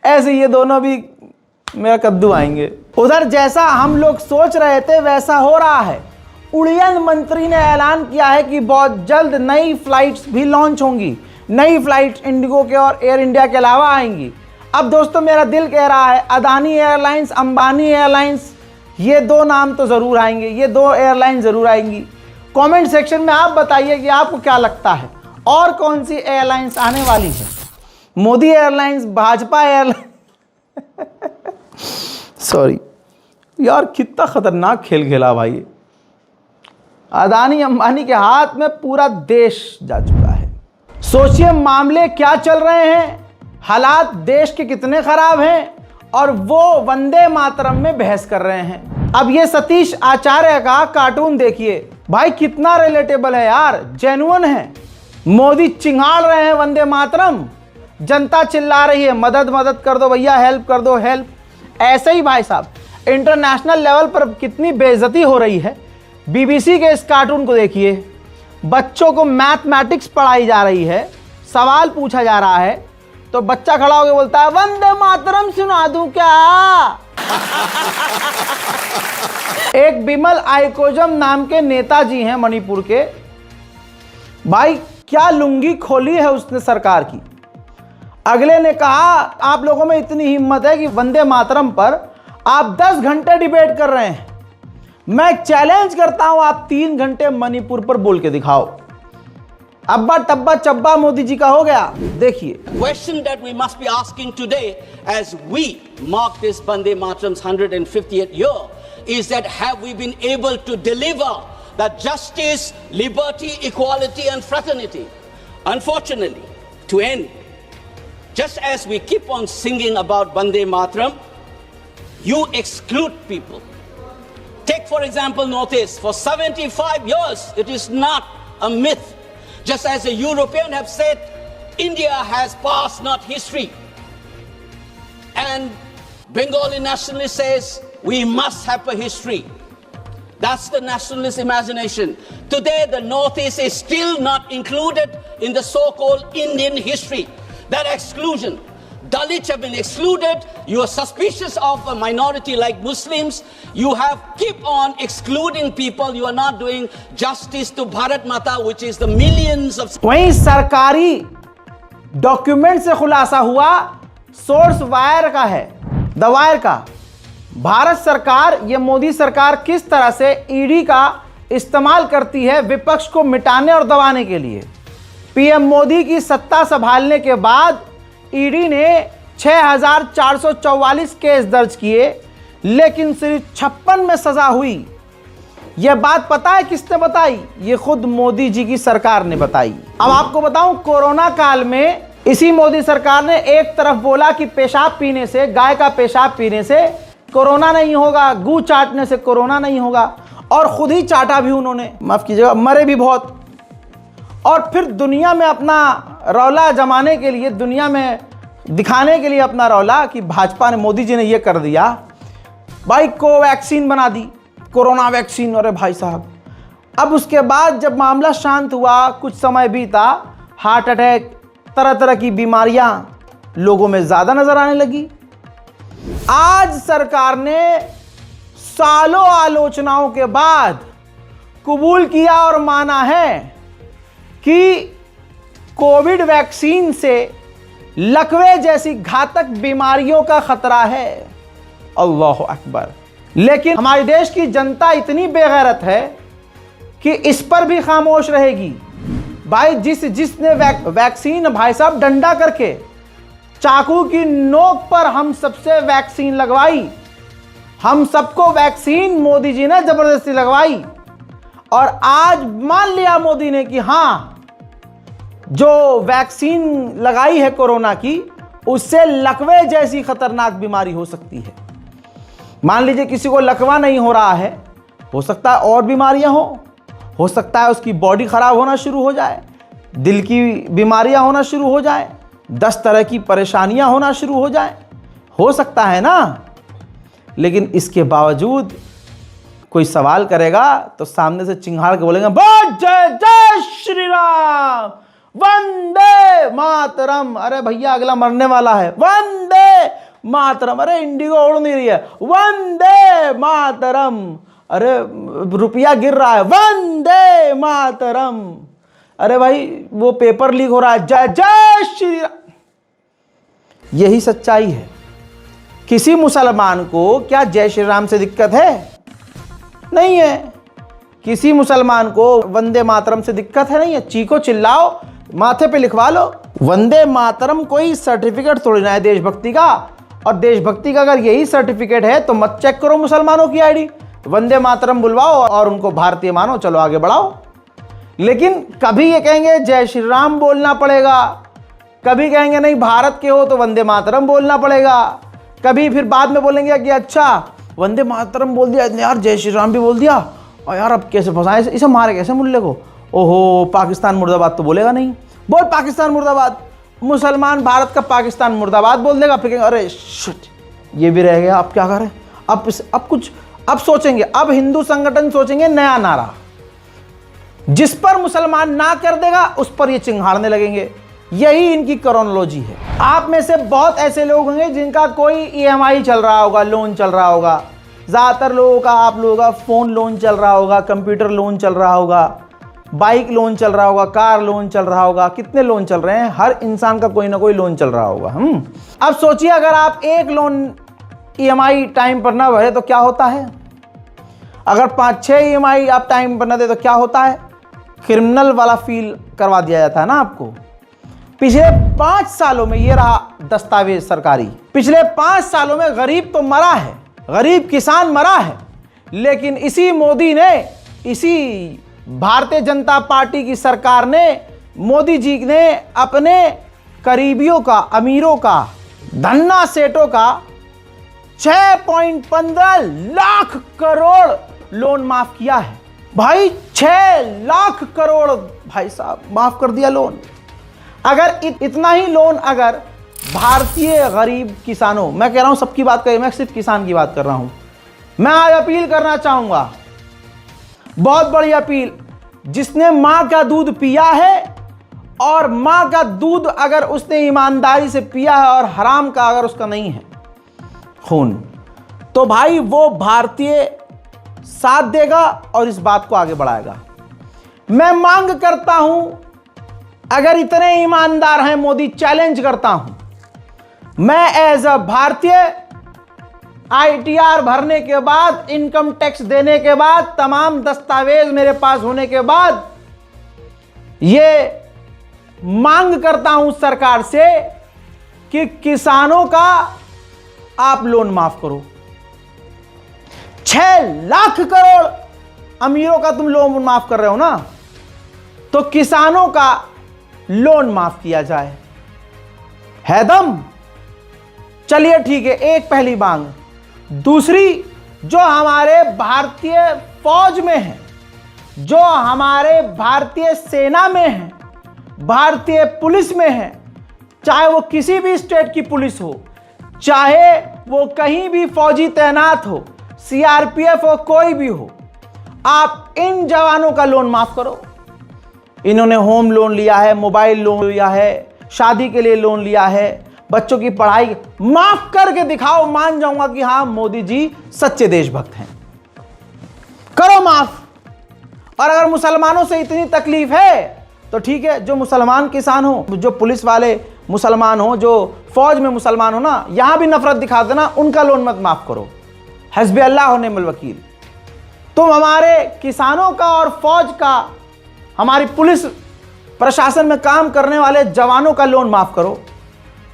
ऐसे ये दोनों भी मेरा कद्दू आएंगे। उधर जैसा हम लोग सोच रहे थे वैसा हो रहा है। उड़ान मंत्री ने ऐलान किया है कि बहुत जल्द नई फ्लाइट्स भी लॉन्च होंगी। नई फ्लाइट्स इंडिगो के और एयर इंडिया के अलावा आएंगी। अब दोस्तों मेरा दिल कह रहा है अदानी एयरलाइंस, अंबानी एयरलाइंस, ये 2 नाम तो ज़रूर आएंगे, ये 2 एयरलाइन ज़रूर आएंगी। कमेंट सेक्शन में आप बताइए कि आपको क्या लगता है और कौन सी एयरलाइंस आने वाली है। Modi airlines, Bhajpa airline sorry यार, कितना खतरनाक खेल खेला भाई। अदानी अंबानी के हाथ में पूरा देश जा चुका है। सोचिए मामले क्या चल रहे हैं, हालात देश के कितने खराब हैं, और वो वंदे मातरम में बहस कर रहे हैं। अब ये सतीश आचार्य का कार्टून देखिए भाई, कितना रिलेटेबल है यार, जेन्युइन है। मोदी चिंगाड़ रहे हैं वंदे मातरम, जनता चिल्ला रही है मदद मदद कर दो भैया, हेल्प कर दो हेल्प। ऐसे ही भाई साहब इंटरनेशनल लेवल पर कितनी बेइज्जती हो रही है। बीबीसी के इस कार्टून को देखिए, बच्चों को मैथमेटिक्स पढ़ाई जा रही है, सवाल पूछा जा रहा है तो बच्चा खड़ा होकर बोलता है वंदे मातरम सुना दूं क्या। एक बिमल आइकोजम नाम के नेताजी हैं मणिपुर के, भाई क्या लुंगी खोली है उसने सरकार की। अगले ने कहा आप लोगों में इतनी हिम्मत है कि वंदे मातरम पर आप 10 घंटे डिबेट कर रहे हैं, मैं चैलेंज करता हूं आप 3 घंटे मणिपुर पर बोल के दिखाओ। अब्बा टब्बा चब्बा मोदी जी का हो गया। देखिए, question that we must be asking today as we mark this Vande Mataram's 150th year is that have we been able to deliver that justice, liberty, equality and fraternity? Unfortunately, to end, just as we keep on singing about Vande Mataram, you exclude people. Take for example Northeast. For 75 years it is not a myth. Just as the Europeans have said, India has past, not history. And Bengali nationalist says, we must have a history. That's the nationalist imagination. Today, the Northeast is still not included in the so-called Indian history. That exclusion. Dalits have been excluded. You are suspicious of a minority like Muslims. You have keep on excluding people. You are not doing justice to Bharat Mata, which is the millions of. वहीं सरकारी document से खुलासा हुआ, source wire का है, the wire का। भारत सरकार, ये मोदी सरकार किस तरह से ईडी का इस्तेमाल करती है विपक्ष को मिटाने और दबाने के लिए। पीएम मोदी की सत्ता संभालने के बाद ईडी ने 6444 केस दर्ज किए, लेकिन सिर्फ 56 में सजा हुई। यह बात पता है किसने बताई? ये खुद मोदी जी की सरकार ने बताई। अब आपको बताऊं, कोरोना काल में इसी मोदी सरकार ने एक तरफ बोला कि पेशाब पीने से, गाय का पेशाब पीने से कोरोना नहीं होगा, गू चाटने से कोरोना नहीं होगा, और खुद ही चाटा भी उन्होंने, माफ कीजिएगा, मरे भी बहुत। और फिर दुनिया में अपना रौला जमाने के लिए, दुनिया में दिखाने के लिए अपना रौला कि भाजपा ने, मोदी जी ने ये कर दिया भाई, कोवैक्सीन बना दी, कोरोना वैक्सीन। अरे भाई साहब, अब उसके बाद जब मामला शांत हुआ, कुछ समय बीता, हार्ट अटैक, तरह तरह की बीमारियां लोगों में ज्यादा नजर आने लगी। आज सरकार ने सालों आलोचनाओं के बाद कबूल किया और माना है कि कोविड वैक्सीन से लकवे जैसी घातक बीमारियों का खतरा है। अल्लाह अकबर। लेकिन हमारे देश की जनता इतनी बेगैरत है कि इस पर भी खामोश रहेगी। भाई जिसने वैक्सीन, भाई साहब, डंडा करके चाकू की नोक पर हम सबसे वैक्सीन लगवाई, हम सबको वैक्सीन मोदी जी ने जबरदस्ती लगवाई, और आज मान लिया मोदी ने कि हां, जो वैक्सीन लगाई है कोरोना की, उससे लकवे जैसी खतरनाक बीमारी हो सकती है। मान लीजिए किसी को लकवा नहीं हो रहा है, हो सकता है और बीमारियां हो सकता है उसकी बॉडी खराब होना शुरू हो जाए, दिल की बीमारियां होना शुरू हो जाए, 10 तरह की परेशानियां होना शुरू हो जाए, हो सकता है ना। लेकिन इसके बावजूद कोई सवाल करेगा तो सामने से चिंगाड़ के बोलेंगे, जय जय श्री राम, वंदे मातरम। अरे भैया, अगला मरने वाला है, वंदे मातरम। अरे इंडिगो उड़ नहीं रही है, वंदे मातरम। अरे रुपया गिर रहा है, वंदे मातरम। अरे भाई, वो पेपर लीक हो रहा है, जय जय श्री राम। यही सच्चाई है। किसी मुसलमान को क्या जय श्री राम से दिक्कत है? नहीं है। किसी मुसलमान को वंदे मातरम से दिक्कत है? नहीं है। चीखो, चिल्लाओ, माथे पे लिखवा लो। वंदे मातरम कोई सर्टिफिकेट थोड़ी ना है देशभक्ति का, और देशभक्ति का अगर यही सर्टिफिकेट है तो मत चेक करो मुसलमानों की आईडी, वंदे मातरम बुलवाओ और उनको भारतीय मानो, चलो आगे बढ़ाओ। लेकिन कभी ये कहेंगे जय श्री राम बोलना पड़ेगा, कभी कहेंगे नहीं भारत के हो तो वंदे मातरम बोलना पड़ेगा, कभी फिर बाद में बोलेंगे कि अच्छा वंदे मातरम बोल दिया यार, जय श्री राम भी बोल दिया, और यार अब कैसे फंसाए इसे, मारे कैसे मुल्ले को। ओहो, पाकिस्तान मुर्दाबाद तो बोलेगा नहीं, बोल पाकिस्तान मुर्दाबाद। मुसलमान भारत का पाकिस्तान मुर्दाबाद बोल देगा, फिर कहेंगे अरे शिट, ये भी रह गया, अब क्या करें। अब सोचेंगे, अब हिंदू संगठन सोचेंगे नया नारा, जिस पर मुसलमान ना कर देगा उस पर ये चिंगाड़ने लगेंगे। यही इनकी क्रोनोलॉजी है। आप में से बहुत ऐसे लोग होंगे जिनका कोई EMI चल रहा होगा, लोन चल रहा होगा। ज़्यादातर लोगों का, आप लोगों का फ़ोन लोन चल रहा होगा, कंप्यूटर लोन चल रहा होगा, बाइक लोन चल रहा होगा, कार लोन चल रहा होगा। कितने लोन चल रहे हैं? हर इंसान का कोई ना कोई लोन चल रहा होगा। अब सोचिए, अगर आप एक लोन EMI टाइम पर ना भरे तो क्या होता है? अगर 5-6 EMI आप टाइम पर ना दे तो क्या होता है? क्रिमिनल वाला फील करवा दिया जाता है ना आपको। पिछले 5 सालों में ये रहा दस्तावेज सरकारी, पिछले 5 सालों में गरीब तो मरा है, गरीब किसान मरा है, लेकिन इसी मोदी ने, इसी भारतीय जनता पार्टी की सरकार ने, मोदी जी ने अपने करीबियों का, अमीरों का, धन्ना सेठों का 6.15 लाख करोड़ लोन माफ किया है। भाई 6 लाख करोड़ भाई साहब माफ कर दिया लोन। अगर इतना ही लोन अगर भारतीय गरीब किसानों, मैं कह रहा हूं सबकी बात करें, मैं सिर्फ किसान की बात कर रहा हूं, मैं आज अपील करना चाहूंगा, बहुत बड़ी अपील, जिसने मां का दूध पिया है और मां का दूध अगर उसने ईमानदारी से पिया है और हराम का अगर उसका नहीं है खून, तो भाई वो भारतीय साथ देगा और इस बात को आगे बढ़ाएगा। मैं मांग करता हूं, अगर इतने ईमानदार हैं मोदी, चैलेंज करता हूं, मैं एज अ भारतीय ITR भरने के बाद, इनकम टैक्स देने के बाद, तमाम दस्तावेज मेरे पास होने के बाद, ये मांग करता हूं सरकार से कि किसानों का आप लोन माफ करो। 6 लाख करोड़ अमीरों का तुम लोन माफ कर रहे हो ना, तो किसानों का लोन माफ किया जाए। है दम? चलिए ठीक है, एक पहली मांग। दूसरी, जो हमारे भारतीय फौज में है, जो हमारे भारतीय सेना में है, भारतीय पुलिस में है, चाहे वो किसी भी स्टेट की पुलिस हो, चाहे वो कहीं भी फौजी तैनात हो, सीआरपीएफ हो, कोई भी हो, आप इन जवानों का लोन माफ करो। इन्होंने होम लोन लिया है, मोबाइल लोन लिया है, शादी के लिए लोन लिया है, बच्चों की पढ़ाई, माफ करके दिखाओ, मान जाऊंगा कि हां मोदी जी सच्चे देशभक्त हैं। करो माफ। और अगर मुसलमानों से इतनी तकलीफ है तो ठीक है, जो मुसलमान किसान हो, जो पुलिस वाले मुसलमान हो, जो फौज में मुसलमान हो ना, यहां भी नफरत दिखा देना, उनका लोन मत माफ करो। हस्बी अल्लाह व निअमल वकील। तुम हमारे किसानों का और फौज का, हमारी पुलिस प्रशासन में काम करने वाले जवानों का लोन माफ करो।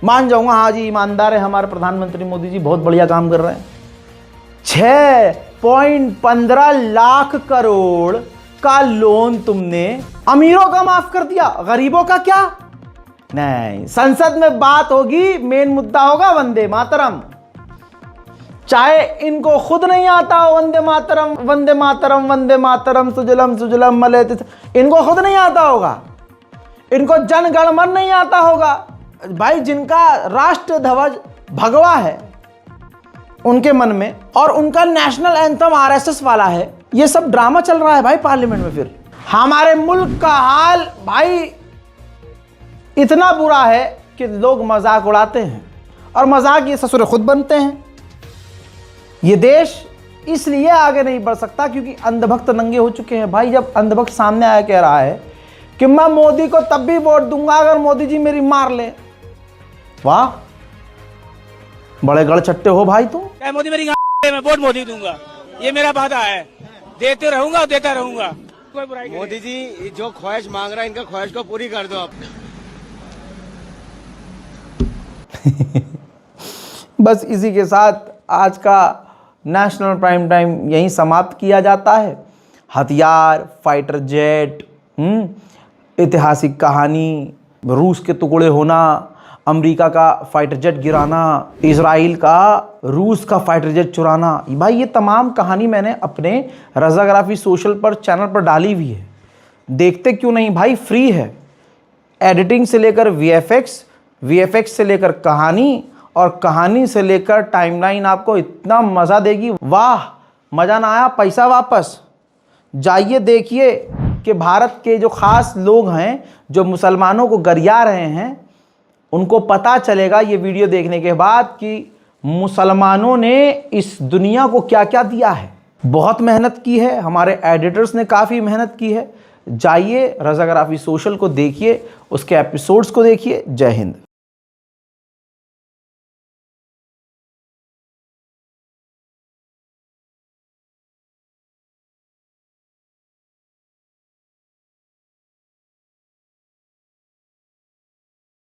मान जाऊंगा, हाँ जी ईमानदार है हमारे प्रधानमंत्री मोदी जी, बहुत बढ़िया काम कर रहे हैं। 6.15 लाख करोड़ का लोन तुमने अमीरों का माफ कर दिया, गरीबों का क्या? नहीं, संसद में बात होगी, मेन मुद्दा होगा वंदे मातरम। चाहे इनको खुद नहीं आता हो वंदे मातरम, वंदे मातरम, वंदे मातरम, सुजलम सुजलम मलयति, इनको खुद नहीं आता होगा, इनको जन गण मन नहीं आता होगा। भाई जिनका राष्ट्र ध्वज भगवा है उनके मन में, और उनका नेशनल एंथम आरएसएस वाला है, ये सब ड्रामा चल रहा है भाई पार्लियामेंट में। फिर हमारे मुल्क का हाल भाई इतना बुरा है कि लोग मजाक उड़ाते हैं, और मजाक ये ससुर खुद बनते हैं। ये देश इसलिए आगे नहीं बढ़ सकता क्योंकि अंधभक्त नंगे हो चुके हैं भाई। जब अंधभक्त सामने आया कह रहा है कि मैं मोदी को तब भी वोट दूंगा अगर मोदी जी मेरी मार ले, वाह बड़े गड़चट्टे हो भाई तुम। मोदी मेरी मैं वोट मोदी दूंगा, ये मेरा वादा है, देते रहूंगा, देता रहूंगा, कोई बुराई नहीं। मोदी जी जो ख्वाहिश मांग रहा है, इनका ख्वाहिश को पूरी कर दो आप। बस इसी के साथ आज का नेशनल प्राइम टाइम यहीं समाप्त किया जाता है। हथियार, फाइटर जेट, ऐतिहासिक कहानी, रूस के टुकड़े होना, अमेरिका का फाइटर जेट गिराना, इजराइल का रूस का फाइटर जेट चुराना, भाई ये तमाम कहानी मैंने अपने रज़ाग्राफी सोशल पर चैनल पर डाली हुई है। देखते क्यों नहीं भाई, फ्री है। एडिटिंग से लेकर वीएफएक्स से लेकर कहानी, और कहानी से लेकर टाइमलाइन आपको इतना मज़ा देगी, वाह। मज़ा ना आया पैसा वापस। जाइए देखिए कि भारत के जो ख़ास लोग हैं जो मुसलमानों को गरिया रहे हैं, उनको पता चलेगा ये वीडियो देखने के बाद कि मुसलमानों ने इस दुनिया को क्या क्या दिया है। बहुत मेहनत की है, हमारे एडिटर्स ने काफ़ी मेहनत की है। जाइए रज़ाग्राफी सोशल को देखिए, उसके एपिसोड्स को देखिए। जय हिंद।